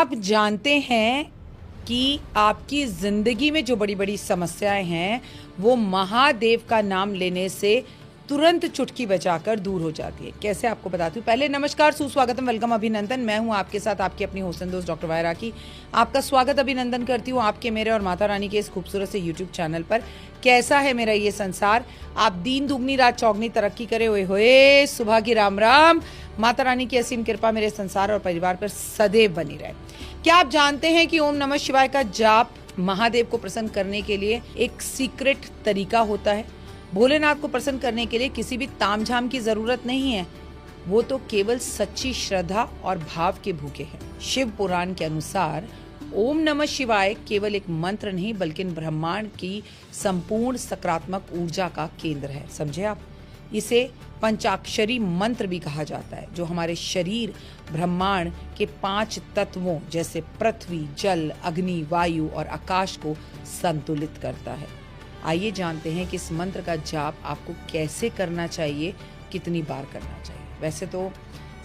आप जानते हैं कि आपकी ज़िंदगी में जो बड़ी बड़ी समस्याएं हैं वो महादेव का नाम लेने से तुरंत चुटकी बजाकर दूर हो जाती है। कैसे आपको बताती हूँ। पहले नमस्कार, सुस्वागतम, वेलकम, अभिनंदन। मैं हूँ आपके साथ आपकी अपनी होस्ट दोस्त डॉक्टर वायरा की। आपका स्वागत अभिनंदन करती हूँ आपके, मेरे और माता रानी के इस खूबसूरत से यूट्यूब चैनल पर। कैसा है मेरा ये संसार। आप दिन दुगनी रात चौगनी तरक्की करे हुए होए। सुबह की राम राम। माता रानी की असीम कृपा मेरे संसार और परिवार पर सदैव बनी रहे। क्या आप जानते हैं कि ओम नमः शिवाय का जाप महादेव को प्रसन्न करने के लिए एक सीक्रेट तरीका होता है। भोलेनाथ को प्रसन्न करने के लिए किसी भी तामझाम की जरूरत नहीं है, वो तो केवल सच्ची श्रद्धा और भाव के भूखे हैं। शिव पुराण के अनुसार ओम नमः शिवाय केवल एक मंत्र नहीं बल्कि ब्रह्मांड की संपूर्ण सकारात्मक ऊर्जा का केंद्र है। समझे आप। इसे पंचाक्षरी मंत्र भी कहा जाता है, जो हमारे शरीर ब्रह्मांड के 5 तत्वों जैसे पृथ्वी, जल, अग्नि, वायु और आकाश को संतुलित करता है। आइए जानते हैं कि इस मंत्र का जाप आपको कैसे करना चाहिए, कितनी बार करना चाहिए। वैसे तो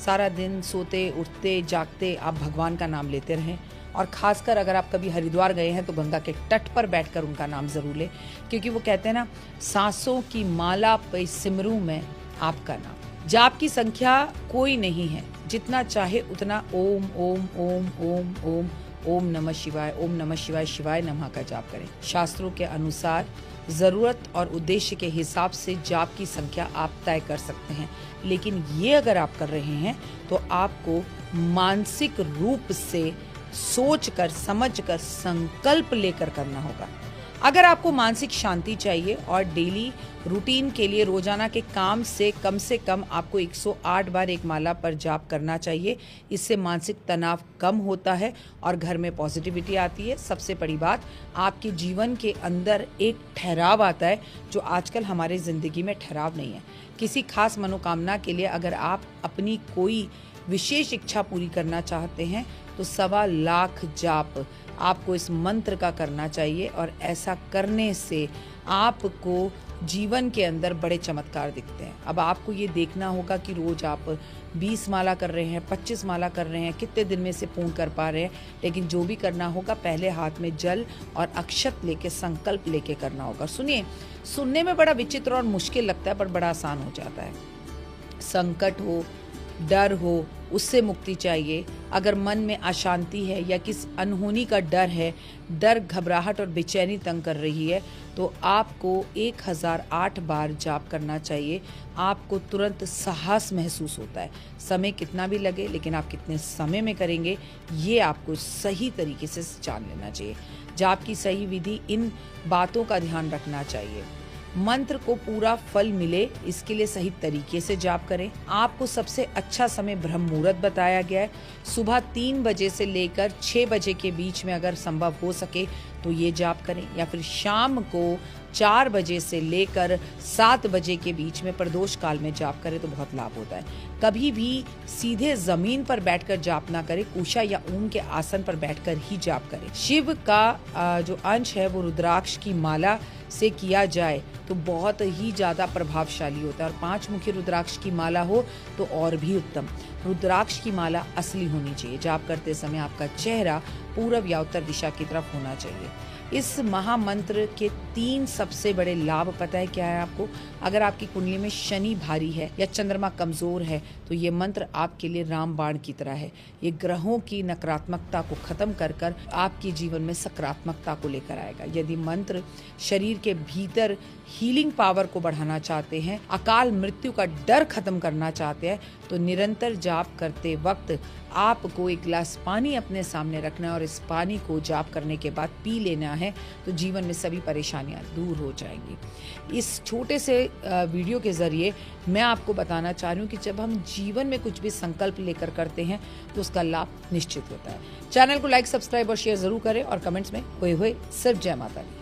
सारा दिन सोते उठते जागते आप भगवान का नाम लेते रहें, और खासकर अगर आप कभी हरिद्वार गए हैं तो गंगा के तट पर बैठकर उनका नाम जरूर लें, क्योंकि वो कहते हैं ना, सांसों की माला पे सिमरू में आपका नाम। जाप की संख्या कोई नहीं है, जितना चाहे उतना ओम ओम ओम ओम ओम ओम नमः शिवाय, ओम नमः शिवाय, शिवाय नमः का जाप करें। शास्त्रों के अनुसार जरूरत और उद्देश्य के हिसाब से जाप की संख्या आप तय कर सकते हैं, लेकिन ये अगर आप कर रहे हैं तो आपको मानसिक रूप से सोचकर, समझकर, संकल्प लेकर करना होगा। अगर आपको मानसिक शांति चाहिए और डेली रूटीन के लिए रोजाना के काम से कम आपको 108 बार एक माला पर जाप करना चाहिए। इससे मानसिक तनाव कम होता है और घर में पॉजिटिविटी आती है। सबसे बड़ी बात, आपके जीवन के अंदर एक ठहराव आता है, जो आजकल हमारे ज़िंदगी में ठहराव नहीं है। किसी खास मनोकामना के लिए अगर आप अपनी कोई विशेष इच्छा पूरी करना चाहते हैं तो 1.25 लाख जाप आपको इस मंत्र का करना चाहिए, और ऐसा करने से आपको जीवन के अंदर बड़े चमत्कार दिखते हैं। अब आपको ये देखना होगा कि रोज आप 20 माला कर रहे हैं, 25 माला कर रहे हैं, कितने दिन में से पूर्ण कर पा रहे हैं, लेकिन जो भी करना होगा पहले हाथ में जल और अक्षत लेके, संकल्प लेके करना होगा। सुनिए, सुनने में बड़ा विचित्र और मुश्किल लगता है पर बड़ा आसान हो जाता है। संकट हो, डर हो, उससे मुक्ति चाहिए। अगर मन में अशांति है या किस अनहोनी का डर है, डर, घबराहट और बेचैनी तंग कर रही है, तो आपको 1008 बार जाप करना चाहिए। आपको तुरंत साहस महसूस होता है। समय कितना भी लगे, लेकिन आप कितने समय में करेंगे ये आपको सही तरीके से जान लेना चाहिए। जाप की सही विधि, इन बातों का ध्यान रखना चाहिए। मंत्र को पूरा फल मिले, इसके लिए सही तरीके से जाप करें। आपको सबसे अच्छा समय ब्रह्म मुहूर्त बताया गया है। सुबह 3 बजे से लेकर 6 बजे के बीच में अगर संभव हो सके तो ये जाप करें, या फिर शाम को 4 बजे से लेकर 7 बजे के बीच में प्रदोष काल में जाप करें तो बहुत लाभ होता है। कभी भी सीधे जमीन पर बैठकर जाप ना करें, कुशा या ऊन के आसन पर बैठकर ही जाप करें। शिव का जो अंश है वो रुद्राक्ष की माला से किया जाए तो बहुत ही ज्यादा प्रभावशाली होता है, और 5 मुखी रुद्राक्ष की माला हो तो और भी उत्तम। रुद्राक्ष की माला असली होनी चाहिए। जाप करते समय आपका चेहरा पूर्व या उत्तर दिशा की तरफ होना चाहिए। इस महामंत्र के 3 सबसे बड़े लाभ पता है क्या है आपको? अगर आपकी कुंडली में शनि भारी है या चंद्रमा कमजोर है तो ये मंत्र आपके लिए रामबाण की तरह है। ये ग्रहों की नकारात्मकता को खत्म कर कर आपके जीवन में सकारात्मकता को लेकर आएगा। यदि मंत्र शरीर के भीतर हीलिंग पावर को बढ़ाना चाहते हैं, अकाल मृत्यु का डर खत्म करना चाहते हैं, तो निरंतर जाप करते वक्त आपको एक गिलास पानी अपने सामने रखना है, और इस पानी को जाप करने के बाद पी लेना है, तो जीवन में सभी परेशानियां दूर हो जाएंगी। इस छोटे से वीडियो के जरिए मैं आपको बताना चाह रही हूँ कि जब हम जीवन में कुछ भी संकल्प लेकर करते हैं तो उसका लाभ निश्चित होता है। चैनल को लाइक, सब्सक्राइब और शेयर जरूर करें, और कमेंट्स में होए होए सिर्फ जय माता दी।